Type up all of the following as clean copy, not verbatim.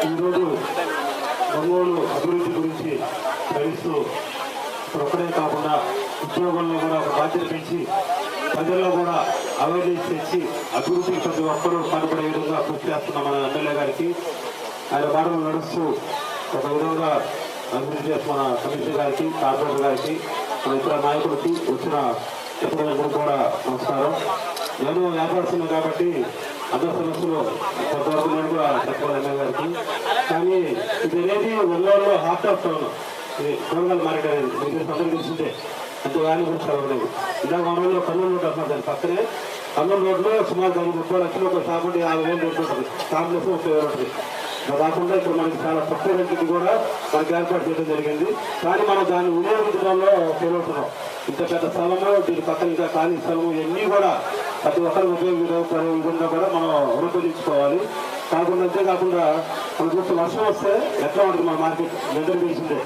ఈరోజు ఒంగోలు అభివృద్ధి గురించి గ్రహిస్తూ ఒక్కడే కాకుండా ఉద్యోగంలో కూడా ఒక బాధ్యత పెంచి ప్రజల్లో కూడా అవేర్నెస్ తెచ్చి అభివృద్ధికి ప్రతి ఒక్కరూ పాల్పడే విధంగా కృషి చేస్తున్న మన ఎమ్మెల్యే గారికి ఆయన బాటలు నడుస్తూ ఒక విధంగా అభివృద్ధి చేస్తున్న కమిషనర్ గారికి కార్పొరేటర్ గారికి మన ఇతర నాయకులకి వచ్చిన ఎప్పుడైనా కూడా నమస్కారం. నేను వ్యాపారస్తున్నాను కాబట్టి అందరి సమస్యలు కొంతవరకు నేను కూడా చెప్పాలి ఎమ్మెల్యే గారికి. కానీ ఇది అనేది ఒంగోలులో హార్ట్ ఆఫ్ టౌన్, ఇది కూరగాయల మార్కెట్ అనేది మీకు అందరికీ తెలిసిందే. అంటే వ్యాన్ గురించి చదవలేదు. ఇందాక మన రోజుల్లో కర్నూలు రోడ్డు అంటున్నారు, దాని పక్కనే కర్నూలు రోడ్లో సుమారు 30 లక్షలు ఒక షాప్ ఉంటే 50,000 రేటు ఉంటుంది, కాంప్లెక్స్ 30,000 ఉంటుంది. కాకుండా ఇప్పుడు మనకి చాలా తక్కువ రేటుకి కూడా మనకి ఏర్పాటు చేయడం జరిగింది. కానీ మనం దాన్ని వినియోగించడంలో ఫెయిల్ అవుతున్నాం. ఇంత పెద్ద స్థలము, దీని పక్కన ఇంకా ఖాళీ స్థలము, ఇవన్నీ కూడా ప్రతి ఒక్కరికి ఉపయోగపడే విధంగా కూడా మనం రూపొందించుకోవాలి. కాకుండా అంతేకాకుండా మనం చూస్తే వర్షం వస్తే ఎట్లా ఉంటుంది మన మార్కెట్ వెంటనే తెలిసిందే.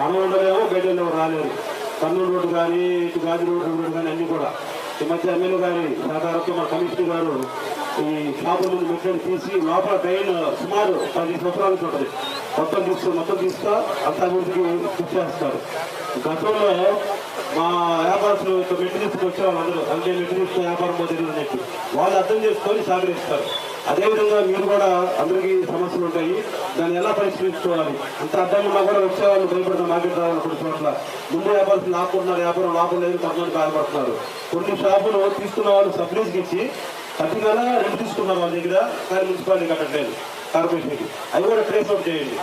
మనం ఉండలేమో, బయట ఉండేవారు రాలేరు. కర్నూలు రోడ్డు కానీ, ఇటు గాజు రోడ్డు కానీ అన్నీ కూడా ఈ మధ్య ఎమ్మెల్యే గారి సహకారంతో మన కమిషనర్ గారు ఈ షాపుల ముందు మెట్లని తీసి లోపల ట్రైన్ సుమారు 10 సంవత్సరాల నుంచి ఉంటుంది, మొత్తం తీస్తా అంత అభివృద్ధికి కృషి చేస్తారు. గతంలో మా వ్యాపారస్తులు మెట్టు తీసుకొచ్చే వాళ్ళందరూ అంటే మెట్టు తీసుకుని వ్యాపారం పోతుంది అని చెప్పి వాళ్ళు అర్థం చేసుకొని సహకరిస్తారు. అదేవిధంగా మీరు కూడా అందరికీ సమస్యలు ఉంటాయి, దాన్ని ఎలా పరిష్కరించుకోవాలి. అంత అర్థం ఉన్నా కూడా వచ్చేవాళ్ళు భయపడుతున్న మార్కెట్ రావాలి. కొన్ని చోట్ల ముందు వ్యాపారస్తులు ఆపుకుంటున్నారు, వ్యాపారం లాభం లేదు, కొంతమంది బాధపడుతున్నారు. కొన్ని షాపులు తీసుకున్న వాళ్ళు సబ్సిడీస్కి ఇచ్చి కట్టిన రెండు తీసుకున్నారు వాళ్ళ దగ్గర, కానీ మున్సిపాలిటీ కట్టట్లేదు, కార్పొరేషన్కి. అవి కూడా ట్రేస్ అవుట్ చేయండి.